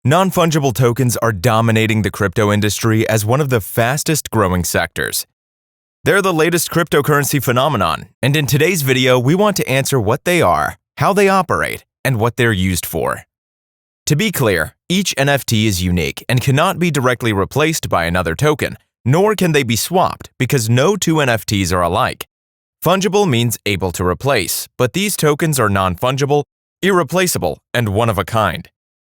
Non fungible tokens are dominating the crypto industry as one of the fastest growing sectors. They're the latest cryptocurrency phenomenon, and in today's video, we want to answer what they are, how they operate, and what they're used for. To be clear, each NFT is unique and cannot be directly replaced by another token, nor can they be swapped because no two NFTs are alike. Fungible means able to replace, but these tokens are non-fungible, irreplaceable, and one-of-a-kind.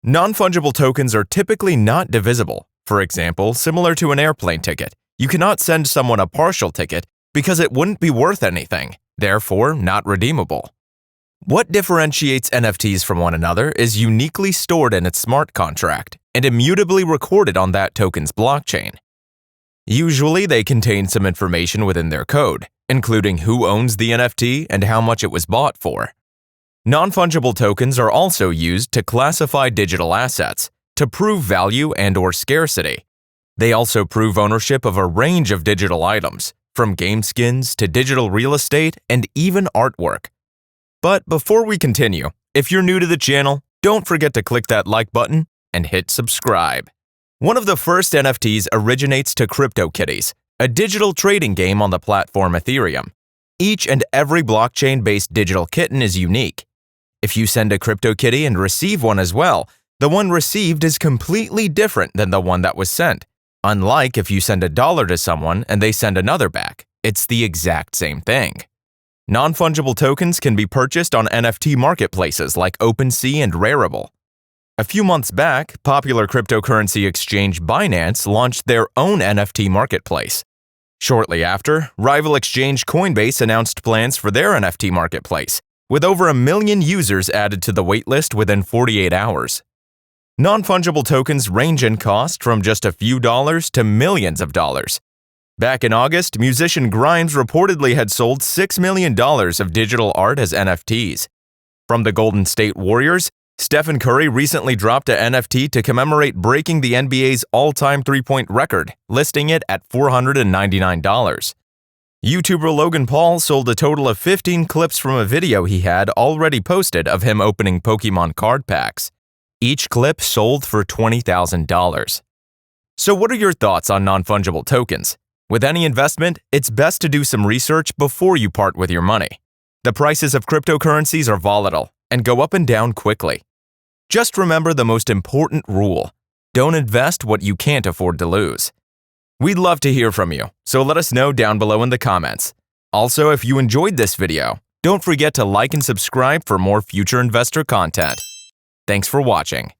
Non-fungible tokens are typically not divisible. For example, similar to an airplane ticket, you cannot send someone a partial ticket because it wouldn't be worth anything, therefore not redeemable. What differentiates NFTs from one another is uniquely stored in its smart contract and immutably recorded on that token's blockchain. Usually, they contain some information within their code, including who owns the NFT and how much it was bought for. Non-fungible tokens are also used to classify digital assets, to prove value and/or scarcity. They also prove ownership of a range of digital items, from game skins to digital real estate and even artwork. But before we continue, if you're new to the channel, don't forget to click that like button and hit subscribe. One of the first NFTs originates to Cryptokitties, a digital trading game on the platform Ethereum. Each and every blockchain-based digital kitten is unique. If you send a Cryptokitty and receive one as well, the one received is completely different than the one that was sent. Unlike if you send $1 to someone and they send another back, it's the exact same thing. Non-fungible tokens can be purchased on NFT marketplaces like OpenSea and Rarible. A few months back, popular cryptocurrency exchange Binance launched their own NFT marketplace. Shortly after, rival exchange Coinbase announced plans for their NFT marketplace, with over 1 million users added to the waitlist within 48 hours. Non-fungible tokens range in cost from just a few dollars to millions of dollars. Back in August, musician Grimes reportedly had sold $6 million of digital art as NFTs. From the Golden State Warriors, Stephen Curry recently dropped an NFT to commemorate breaking the NBA's all-time three-point record, listing it at $499. YouTuber Logan Paul sold a total of 15 clips from a video he had already posted of him opening Pokemon card packs. Each clip sold for $20,000. So what are your thoughts on non-fungible tokens? With any investment, it's best to do some research before you part with your money. The prices of cryptocurrencies are volatile and go up and down quickly. Just remember the most important rule: don't invest what you can't afford to lose. We'd love to hear from you, so let us know down below in the comments. Also, if you enjoyed this video, don't forget to like and subscribe for more future investor content. Thanks for watching.